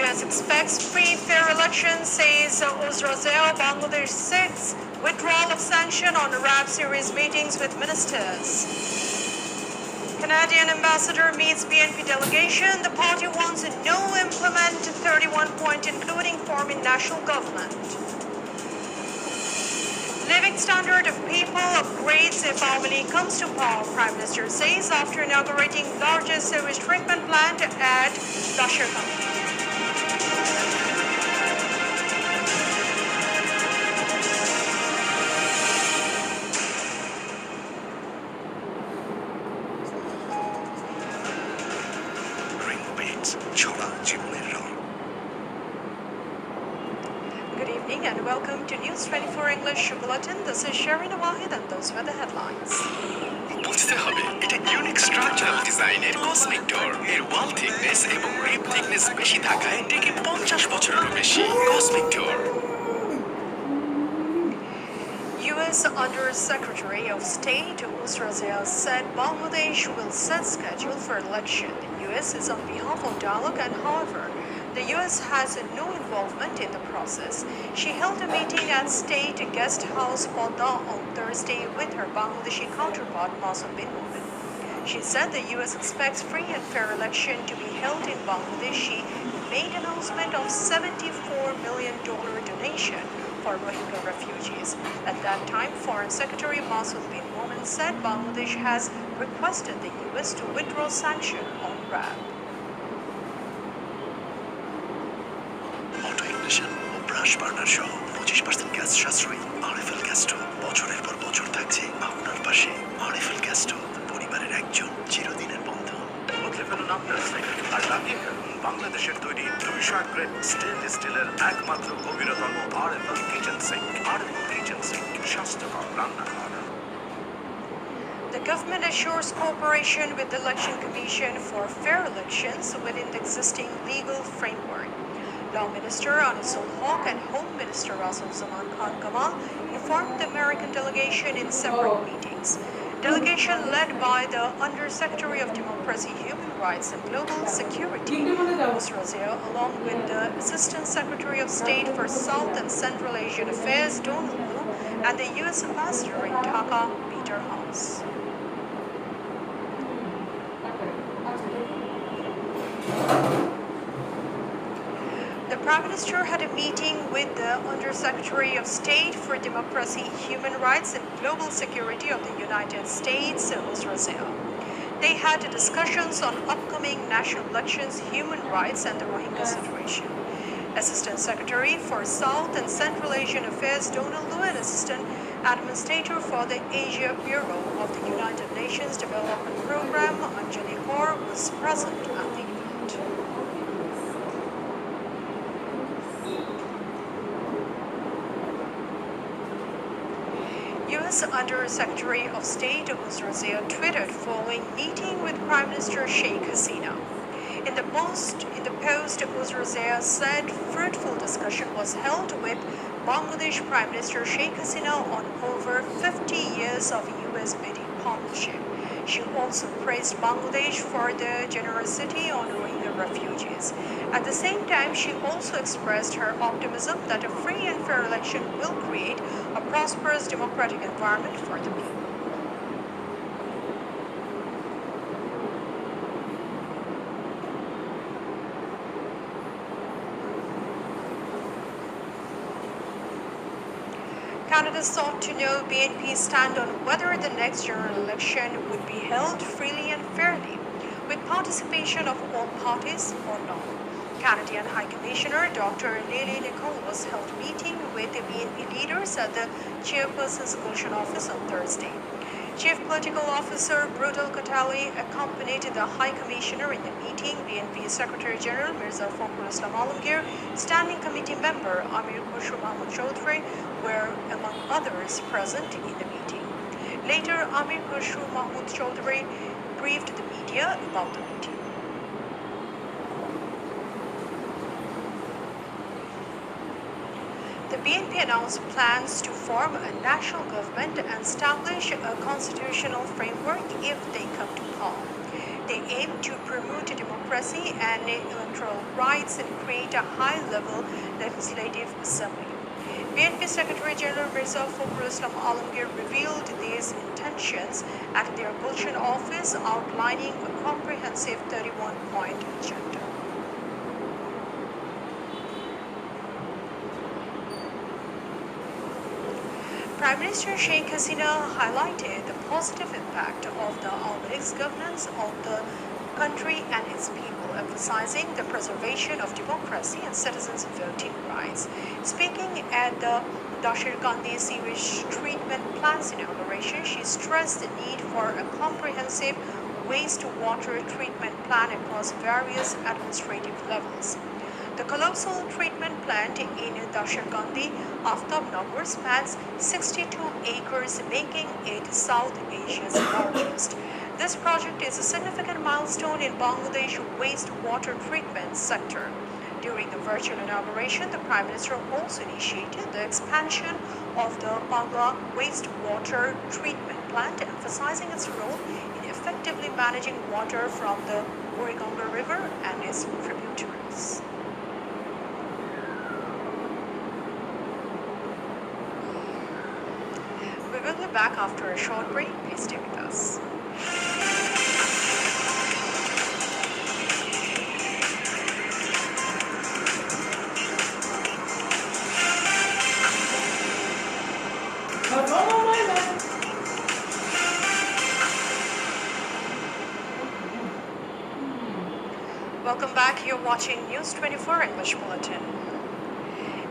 US expects free, fair elections, says Uzrazel. Bangladesh seeks withdrawal of sanction on Arab series meetings with ministers. Canadian ambassador meets BNP delegation. The party wants a no implement 31-point, including forming national government. Living standard of people upgrades if Albany comes to power, Prime Minister says after inaugurating largest sewage treatment plant at Lashargam. Good evening and welcome to News24 English Bulletin. This is Sharina Wahid and those were the headlines. বুঝতে হবে এটা unique structural ডিজাইনের cosmic ডোর এর ওয়াল thickness এবং rib thickness বেশি থাকায় টিকে 50 বছরেরও বেশি cosmic door US Under-Secretary of State Uzrazel said Bangladesh will set schedule for election. The US is on behalf of dialogue and however the US has no involvement in the process. She held a meeting at State Guest House Podda on Thursday with her Bangladeshi counterpart Masud bin Momen. She said the US expects free and fair election to be held in Bangladesh. She made announcement of $74 million donation for Rohingya refugees. At that time, Foreign Secretary Masud bin Momen said Bangladesh has requested the US to withdraw sanction on RAB. Brush burner সহ 25% gas সাশ্রয়ী RFL gas stove বছরের পর বছর থাকছে আপনার পাশে। RFL gas stove পরিবারের একজন চিরদিনের বন্ধু। বদলে ফেলুন আপনার স্নেহ আর লাগিয়ে ফেলুন বাংলাদেশের তৈরি 200 গ্রেড স্টেনলেস স্টিলের একমাত্র গভীরতম RFL kitchen sync. RFL kitchen sync স্বাস্থ্যকর রান্নাঘর। The government assures cooperation with the Election Commission for fair elections within the existing legal framework. Law Minister Anisul Haq and Home Minister Rasul Zaman Khan Kamal informed the American delegation in separate meetings. Delegation led by the Under-Secretary of Democracy, Human Rights and Global Security, Uzrazel, along with the Assistant Secretary of State for South and Central Asian Affairs, Donald Lu, and the U.S. Ambassador in Dhaka, Peter House. The Prime Minister had a meeting with the Under-Secretary of State for Democracy, Human Rights and Global Security of the United States, Uzrazel. They had discussions on upcoming national elections, human rights and the Rohingya situation. Assistant Secretary for South and Central Asian Affairs, Donald Lu, and Assistant Administrator for the Asia Bureau of the United Nations Development Program, Anjali Kaur, was present at the event. U.S. Under-Secretary of State Uzrazel tweeted following meeting with Prime Minister Sheikh Hasina. In the post, Uzrazel said fruitful discussion was held with Bangladesh Prime Minister Sheikh Hasina on over 50 years of U.S.-Bidi partnership. She also praised Bangladesh for their generosity on Rohingya refugees. At the same time, she also expressed her optimism that a free and fair election will create a prosperous democratic environment for the people. Canada sought to know BNP's stand on whether the next general election would be held freely and fairly, with participation of all parties or not. Canadian High Commissioner Dr. Lily Nicole was held meeting with the BNP leaders at the Chairperson's Gulshan office on Thursday. Chief Political Officer Brutal Katali accompanied the High Commissioner in the meeting. BNP Secretary General Mirza Fakhrul Islam Alamgir, Standing Committee member Amir Khusru Mahmood Chaudhry were among others present in the meeting. Later, Amir Khusru Mahmood Chaudhry briefed the media about the meeting. The BNP announced plans to form a national government and establish a constitutional framework if they come to power. They aim to promote democracy and electoral rights and create a high-level legislative assembly. BNP Secretary General Mirza Fakhrul Islam Alamgir revealed these intentions at their Gulshan office, outlining a comprehensive 31-point agenda. Prime Minister Sheikh Hasina highlighted the positive impact of the Albanese governance on the country and its people, emphasizing the preservation of democracy and citizens' voting rights. Speaking at the Dashir Gandhi sewage treatment plant's inauguration, she stressed the need for a comprehensive wastewater treatment plan across various administrative levels. The colossal treatment plant in Dashir Gandhi, Aftabnagar, spans 62 acres, making it South Asia's largest. This project is a significant milestone in Bangladesh wastewater treatment sector. During the virtual inauguration, the Prime Minister also initiated the expansion of the Bangla wastewater treatment plant, emphasizing its role in effectively managing water from the Buriganga River and its tributaries. We will be back after a short break. Please stay with us. Welcome back. You're watching News 24 English Bulletin.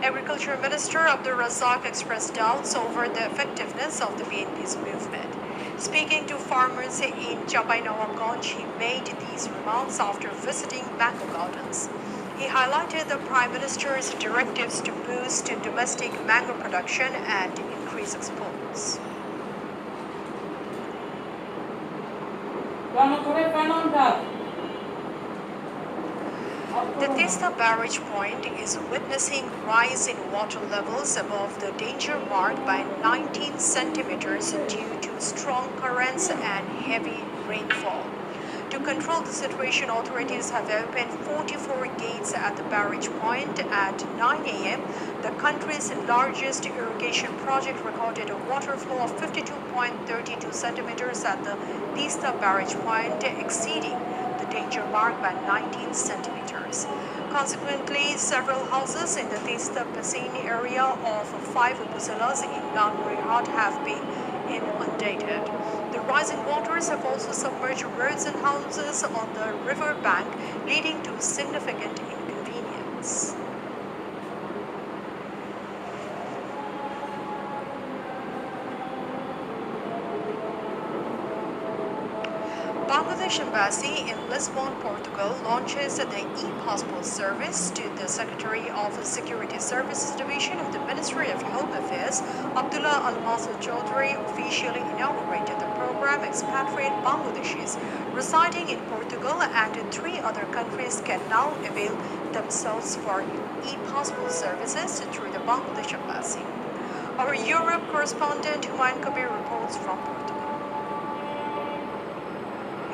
Agriculture Minister Abdul Razak expressed doubts over the effectiveness of the BNP's movement. Speaking to farmers in Chapai Nawabganj, he made these remarks after visiting mango gardens. He highlighted the Prime Minister's directives to boost domestic mango production and increase exports. The Tista barrage point is witnessing rise in water levels above the danger mark by 19 centimeters due to strong currents and heavy rainfall. To control the situation, authorities have opened 44 gates at the barrage point. At 9 a.m., the country's largest irrigation project recorded a water flow of 52.32 centimeters at the Tista barrage point, exceeding the danger mark by 19 centimeters. Consequently, several houses in the Tista Basin area of 5 upazilas in Nagpur have been inundated. The rising waters have also submerged roads and houses on the river bank, leading to significant inconvenience. Bangladesh Embassy in Lisbon, Portugal launches the e-passport service to the Secretary of Security Services Division of the Ministry of Home Affairs. Abdullah Al-Masud Chaudhry officially inaugurated the program. Expatriate Bangladeshis residing in Portugal and 3 other countries can now avail themselves for e-passport services through the Bangladesh Embassy. Our Europe correspondent Humayun Kabir reports from Portugal.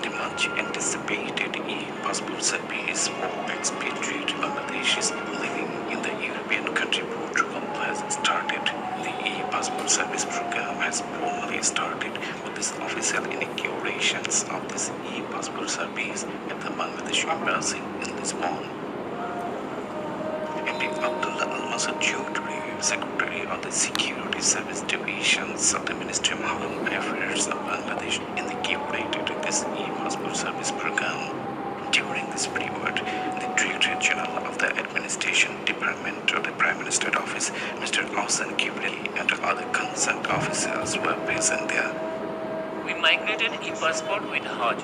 The much anticipated e-passport service for expatriate Bangladeshis living in the European country Portugal has started. The e-passport service program has formally started with this official inaugurations of this e-passport service at the Bangladesh Embassy in Lisbon. And Abdullah Al-Masud Chaudhry, Secretary of the Security Service Divisions of the Ministry of Home Affairs of Bangladesh, inaugurated this e-passport service program. During this period, the Director General of the Administration Department of the Prime Minister's Office, Mr. Ahsan Kibril, and other concerned officers were present there. We migrated e-passport with Hajj.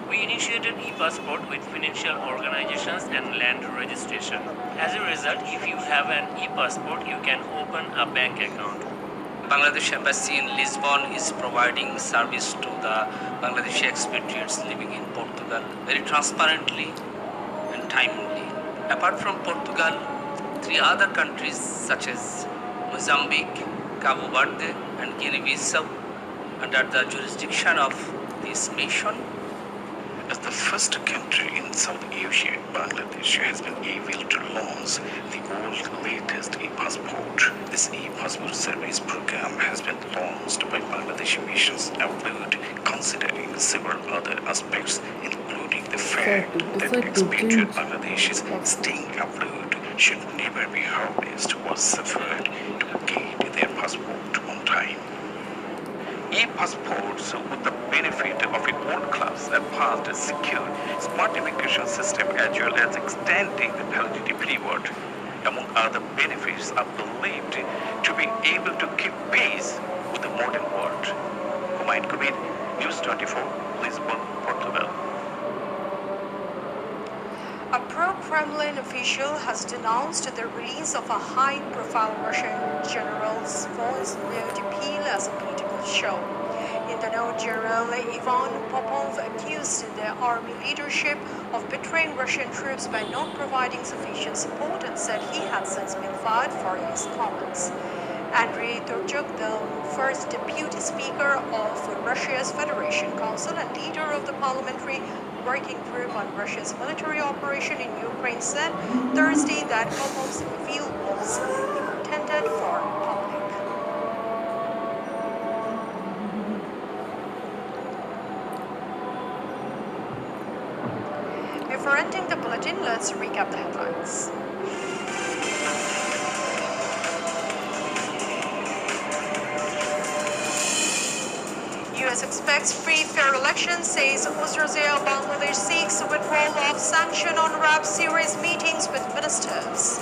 We initiated e-passport with financial organizations and land registration. As a result, if you have an e-passport, you can open a bank account. Bangladesh Embassy in Lisbon is providing service to the Bangladeshi expatriates living in Portugal very transparently and timely. Apart from Portugal, 3 other countries such as Mozambique, Cabo Verde and Guinea-Bissau under the jurisdiction of this mission As the first country in South Asia, Bangladesh has been able to launch the world's latest e-passport. This e-passport service program has been launched by Bangladesh Missions Abroad, considering several other aspects, including the fact that expatriate Bangladeshis staying abroad should never be harassed or suffered to get their passport on time. E-passports with the benefit of a world-class and fast and secure smartification system as well as extending the validity period, among other benefits, are believed to be able to keep pace with the modern world. Humayun Kabir, News24, Lisbon, Portugal. A pro-Kremlin official has denounced the release of a high-profile Russian general's voice note appeal as a political show. In the note, General Ivan Popov accused the army leadership of betraying Russian troops by not providing sufficient support and said he had since been fired for his comments. Andrei Turchuk, the first deputy speaker of Russia's Federation Council and leader of the parliamentary working group on Russia's military operation in Ukraine, said Thursday that Popov's appeal was intended for public. Before ending the bulletin, let's recap the headlines. U.S. expects free, fair elections, says Australia. Bangladesh seeks withdrawal of sanction on Arab series meetings with ministers.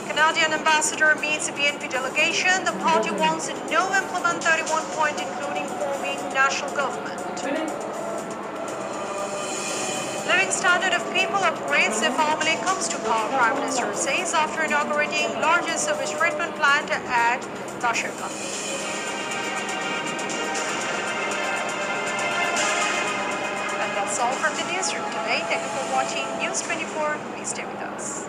Canadian ambassador meets BNP delegation. The party wants to no implement 31 point, including forming national government. Living standard of people upgrades if family comes to power, Prime Minister says after inaugurating largest sewage treatment plant at Basharka. That's all from the newsroom today. Thank you for watching News 24. Please stay with us.